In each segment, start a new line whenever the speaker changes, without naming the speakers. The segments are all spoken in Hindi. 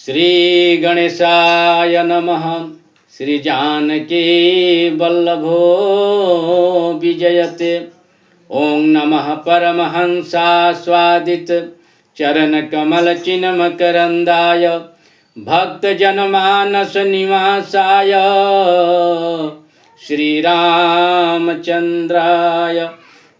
श्री गणेशाय नमः। श्री जानकी वल्लभो विजयते। ओं नमः परमहंसास्वादित चरण कमल चिन्मकरंदाय भक्तजनमानस निवासाय श्री रामचंद्राय।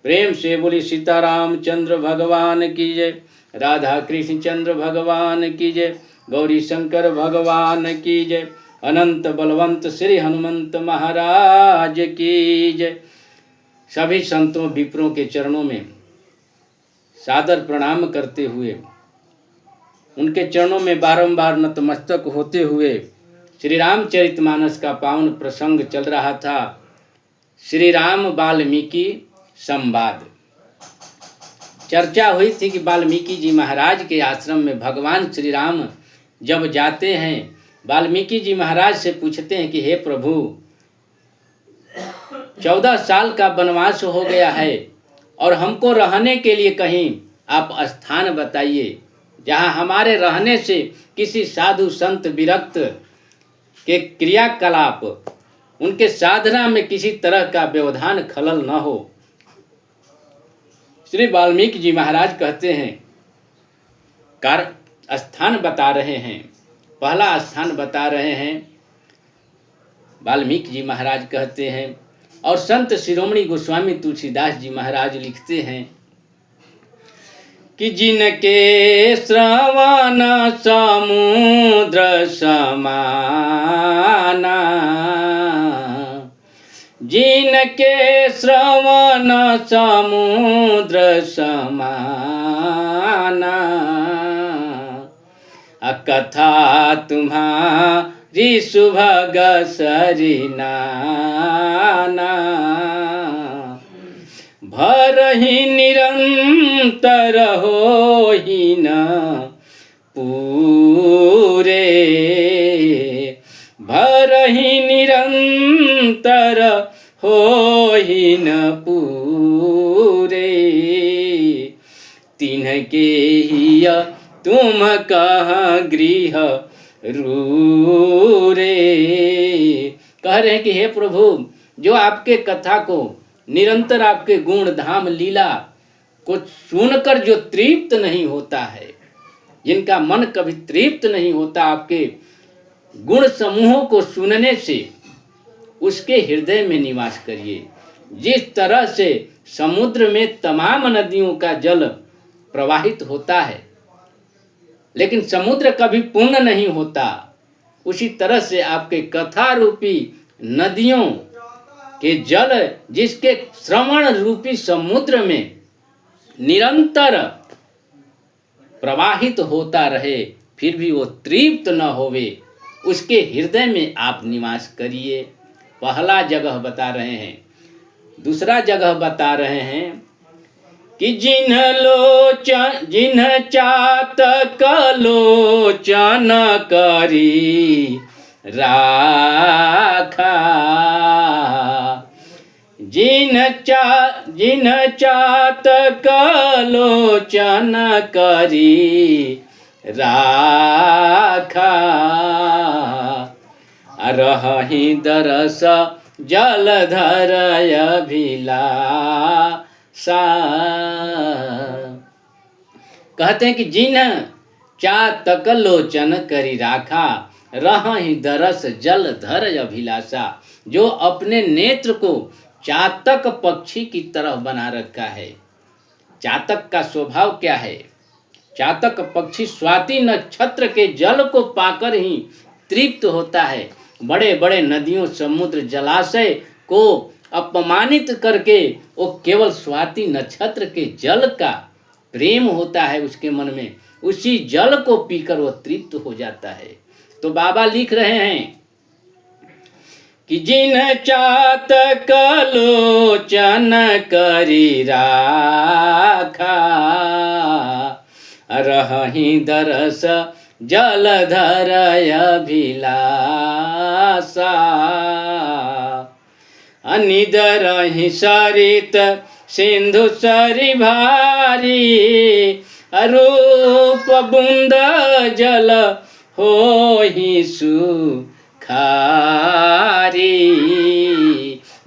प्रेम से बोली सीतारामचंद्र भगवान की जय, राधा कृष्ण चंद्र भगवान की जय, गौरी शंकर भगवान की जय, अनंत बलवंत श्री हनुमंत महाराज की जय। सभी संतों विप्रों के चरणों में सादर प्रणाम करते हुए, उनके चरणों में बारंबार नतमस्तक होते हुए श्री रामचरितमानस का पावन प्रसंग चल रहा था। श्री राम वाल्मीकि संवाद। चर्चा हुई थी कि वाल्मीकि जी महाराज के आश्रम में भगवान श्री राम जब जाते हैं, वाल्मीकि जी महाराज से पूछते हैं कि हे प्रभु, 14 साल का वनवास हो गया है और हमको रहने के लिए कहीं आप स्थान बताइए जहाँ हमारे रहने से किसी साधु संत विरक्त के क्रियाकलाप, उनके साधना में किसी तरह का व्यवधान खलल न हो। श्री वाल्मीकि जी महाराज कहते हैं, स्थान बता रहे हैं। पहला स्थान बता रहे हैं वाल्मीकि जी महाराज कहते हैं, और संत शिरोमणि गोस्वामी तुलसीदास जी महाराज लिखते हैं कि जिनके श्रवण समुद्र समाना, जिनके श्रवण समुद्र समाना, कथा तुम्हारी सुभग सरिनाना, भरहि निरंतर होहि न पूरे, भरहि निरंतर होहि न पूरे, तिनके हिय तुम कहाँ गृह रूरे। कह रहे हैं कि हे प्रभु, जो आपके कथा को निरंतर, आपके गुण धाम लीला को सुनकर जो तृप्त नहीं होता है, जिनका मन कभी तृप्त नहीं होता आपके गुण समूहों को सुनने से, उसके हृदय में निवास करिए। जिस तरह से समुद्र में तमाम नदियों का जल प्रवाहित होता है लेकिन समुद्र कभी पूर्ण नहीं होता, उसी तरह से आपके कथा रूपी नदियों के जल जिसके श्रवण रूपी समुद्र में निरंतर प्रवाहित होता रहे, फिर भी वो तृप्त न होवे, उसके हृदय में आप निवास करिए। पहला जगह बता रहे हैं। दूसरा जगह बता रहे हैं कि जिन चातक लोचन करी राखा, जिन चातक लोचन करी राखा, रहहि दरस जलधर अभिलाषा। कहते हैं कि जिन चातक लोचन करी राखा, रहहि दरस जलधर अभिलाषा, जो अपने नेत्र को चातक पक्षी की तरह बना रखा है। चातक का स्वभाव क्या है? चातक पक्षी स्वाति नक्षत्र के जल को पाकर ही तृप्त होता है। बड़े बड़े नदियों, समुद्र, जलाशय को अपमानित करके वो केवल स्वाति नक्षत्र के जल का प्रेम होता है उसके मन में, उसी जल को पीकर वो तृप्त हो जाता है। तो बाबा लिख रहे हैं कि जिन चातक लोचन करी राखा, रहहि दरस जलधर अभिलाषा, अनिदरहि सरित सिंधु सरि भारी, रूप बूंद जल हो ही सुखारी।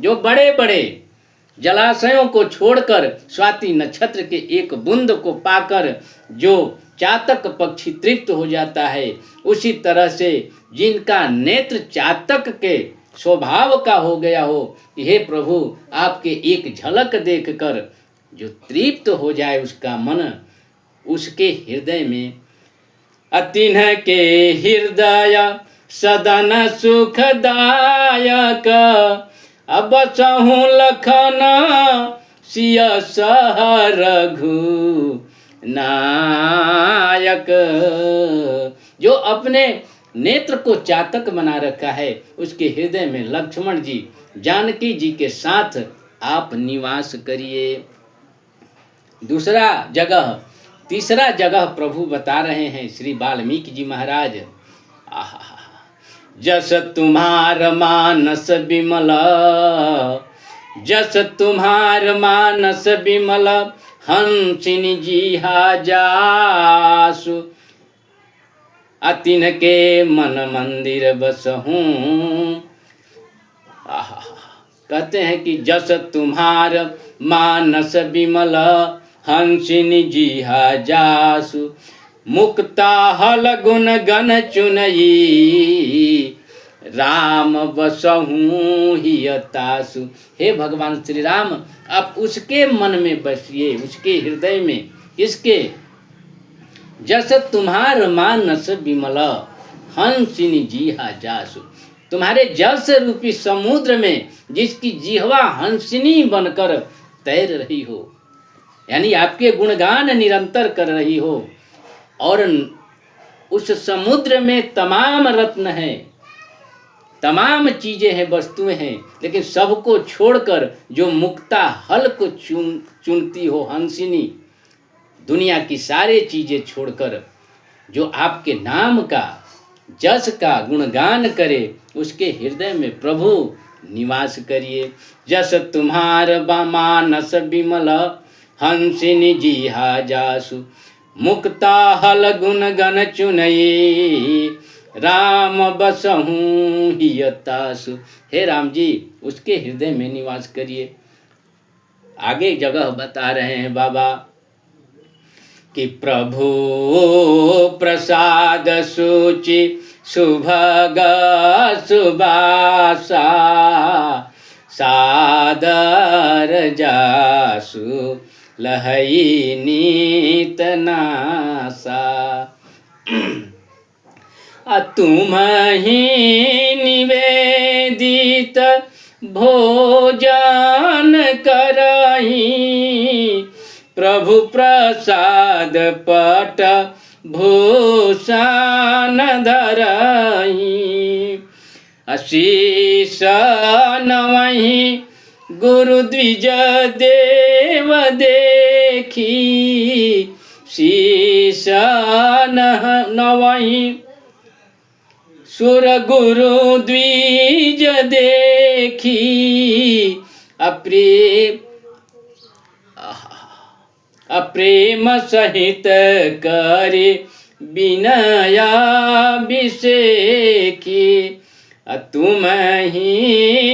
जो बड़े बड़े जलाशयों को छोड़कर स्वाति नक्षत्र के एक बूंद को पाकर जो चातक पक्षी तृप्त हो जाता है, उसी तरह से जिनका नेत्र चातक के स्वभाव का हो गया हो, हे प्रभु आपके एक झलक देखकर जो तृप्त हो जाए उसका मन, उसके हृदय में अतिन्ह के हृदय सदन सुखदायक, अब सहु लखन सिय रघु नायक। जो अपने नेत्र को चातक बना रखा है, उसके हृदय में लक्ष्मण जी जानकी जी के साथ आप निवास करिए। तीसरा जगह प्रभु बता रहे हैं श्री वाल्मीकि जी महाराज। आहा, जस तुम्हार मानस विमल, जस तुम्हार मानस विमल, हंसिनी जिहा जासु, अतिन के मन मंदिर बसहूं। आहा, कहते हैं कि जस तुम्हार मानस विमल, हंसिनी जिहा जासु, मुक्ता हल गुण गण चुनई, राम बसहूं हियतासु। हे भगवान श्री राम, आप उसके मन में बसिए, उसके हृदय में। किसके? जस तुम्हार मानस विमल, हंसिनी जिहा जासु। तुम्हारे जस रूपी समुद्र में जिसकी जिह्वा हंसिनी बनकर तैर रही हो, यानी आपके गुणगान निरंतर कर रही हो, और उस समुद्र में तमाम रत्न हैं, तमाम चीजें हैं, वस्तुएं हैं, लेकिन सबको छोड़कर जो मुक्ता हल को चुनती हो हंसिनी, दुनिया की सारी चीजें छोड़कर जो आपके नाम का जस का गुणगान करे, उसके हृदय में प्रभु निवास करिए। जस तुम्हार मानस विमल, हंसिनी जिहा जासु, मुक्ता हल गुण गण चुनई, राम बसहूं हियतासु। हे राम जी, उसके हृदय में निवास करिए। आगे जगह बता रहे हैं बाबा कि प्रभु प्रसाद सुचि सुभग सुबासा, सादर जासु लहई नीत नासा। तुम ही निवेदित भोजन करही, प्रभु प्रसाद पट भूषण धरही, आशीष नवहि गुरु द्विज देव देखी, शीश नवहि सुर गुरु द्विज देखी, अप्रेम सहित करे विनयाभिषेकी, तुम ही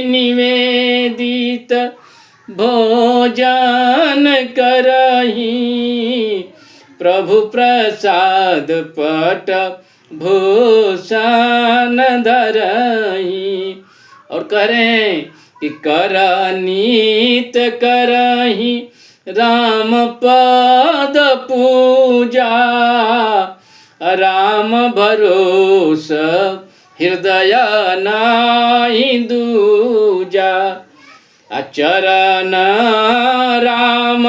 निवेदित भोजन करही, प्रभु प्रसाद पट भूषण धरही। और कह रहे हैं कि कर नीत करही राम पद पूजा, राम भरोस हृदय नाहि दूजा, चरण राम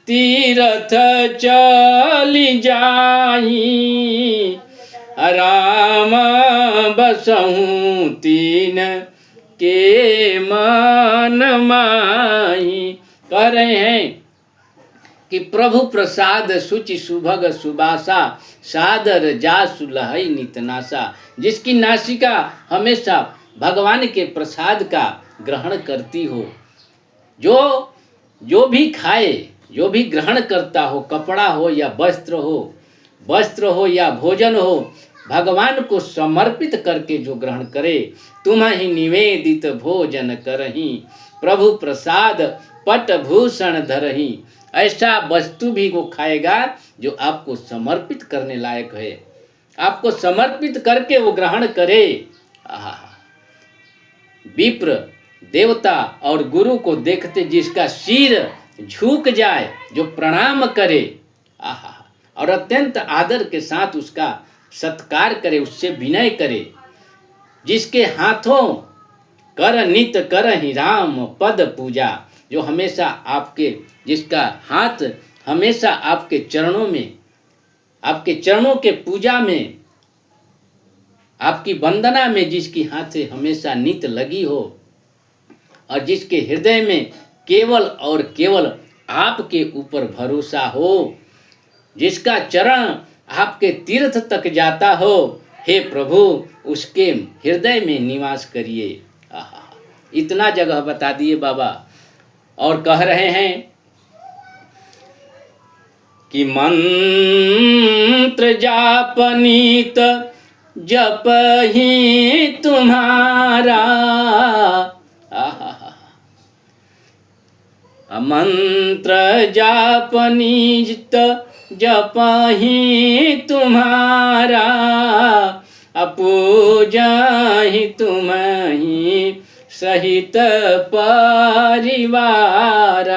तीरथ चली जाही, राम बसहूं तीन के मन माही। कह रहे हैं कि प्रभु प्रसाद सुचि सुभग सुबासा, सादर जासु लहई नितनासा। जिसकी नासिका हमेशा भगवान के प्रसाद का ग्रहण करती हो, जो भी खाए, जो भी ग्रहण करता हो, कपड़ा हो या वस्त्र हो या भोजन हो, भगवान को समर्पित करके जो ग्रहण करे, तुम्हें निवेदित भोजन करही, प्रभु प्रसाद पट भूषण धरही। ऐसा वस्तु भी वो खाएगा जो आपको समर्पित करने लायक है, आपको समर्पित करके वो ग्रहण करे। आहा, विप्र देवता और गुरु को देखते जिसका सिर झुक जाए, जो प्रणाम करे, आहा, और अत्यंत आदर के साथ उसका सत्कार करे, उससे विनय करे, जिसके हाथों कर नित करहि राम पद पूजा, जो हमेशा आपके, जिसका हाथ हमेशा आपके चरणों में, आपके चरणों के पूजा में, आपकी वंदना में जिसकी हाथें हमेशा नित लगी हो, और जिसके हृदय में केवल और केवल आपके ऊपर भरोसा हो, जिसका चरण आपके तीर्थ तक जाता हो, हे प्रभु उसके हृदय में निवास करिए। आहा, इतना जगह बता दिए बाबा। और कह रहे हैं कि मंत्र जापनीत जप ही तुम्हारा, मंत्र जापनीत जप ही तुम्हारा, पूजा ही तुम्हीं सहित परिवार।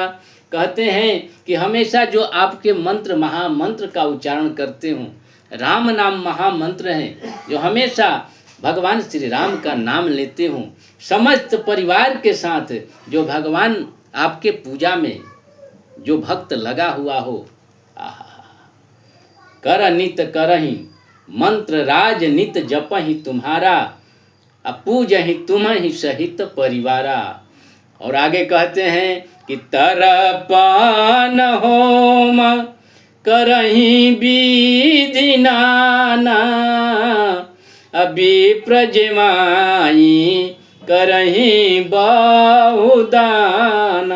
कहते हैं कि हमेशा जो आपके मंत्र, महामंत्र का उच्चारण करते हो, राम नाम महामंत्र है, जो हमेशा भगवान श्री राम का नाम लेते हो, समस्त परिवार के साथ जो भगवान आपके पूजा में जो भक्त लगा हुआ हो, कर नित करहि मंत्र राज नित जपहि तुम्हारा, पूजहि तुम्हि सहित परिवारा। और आगे कहते हैं कि तरपन होम करहि विधि नाना, विप्र जमाई करहि बहुदान।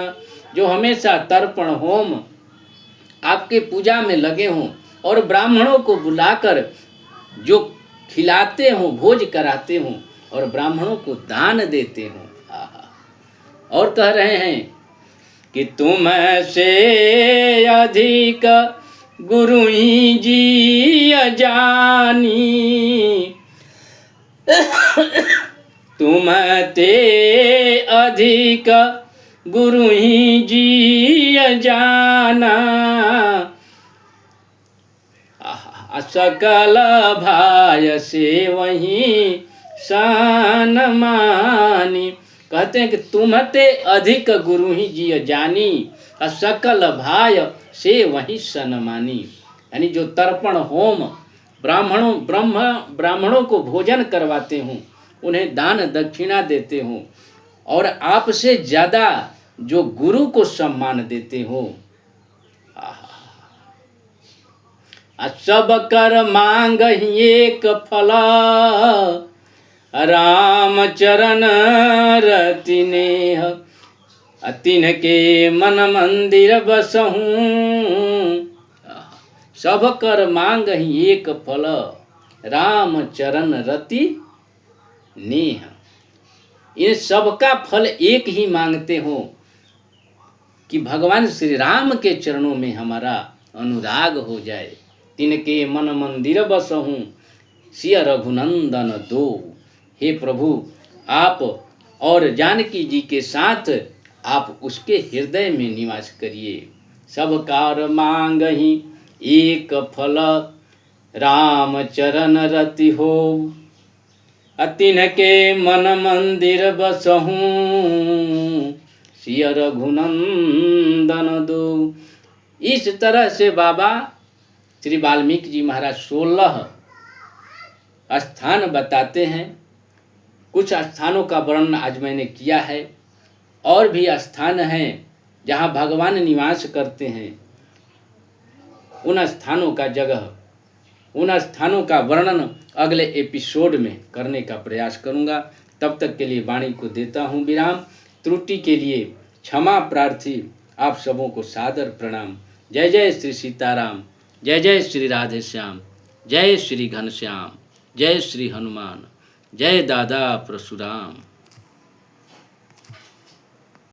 जो हमेशा तर्पण होम आपके पूजा में लगे हों और ब्राह्मणों को बुलाकर जो खिलाते हों, भोज कराते हों और ब्राह्मणों को दान देते हों। और कह रहे हैं कि तुमसे अधिक गुरु ही जी जानी, तुमते अधिक गुरु ही जी जाना, सकल भाय से वही सान मानी। कहते हैं कि तुमते अधिक गुरु ही जी जानी, सकल भाय से वही सनमानी। यानी जो तर्पण होम ब्राह्मणों को भोजन करवाते हों, उन्हें दान दक्षिणा देते हों और आपसे ज़्यादा जो गुरु को सम्मान देते हो, सब कर मांग एक फल, राम चरण रति नेह, तिनके मन मंदिर बसहूँ। सब कर मांग एक फल, राम चरण रति नेह। इन सबका फल एक ही मांगते हो कि भगवान श्री राम के चरणों में हमारा अनुराग हो जाए। तिनके मन मंदिर बसहूँ, सिय रघुनंदन दो। हे प्रभु, आप और जानकी जी के साथ आप उसके हृदय में निवास करिए। सब कार मांगहि एक फल, राम चरण रति हो, तिनके मन मंदिर बसहूँ, सिय रघुनंदन दो। इस तरह से बाबा श्री वाल्मीकि जी महाराज 16 स्थान बताते हैं। कुछ स्थानों का वर्णन आज मैंने किया है, और भी स्थान हैं जहाँ भगवान निवास करते हैं। उन स्थानों का वर्णन अगले एपिसोड में करने का प्रयास करूँगा। तब तक के लिए वाणी को देता हूँ विराम। त्रुटि के लिए क्षमा प्रार्थी आप सबों को सादर प्रणाम। जय जय श्री सीताराम, जय जय श्री राधे श्याम, जय श्री घनश्याम। जय श्री हनुमान, जय दादा परशुराम।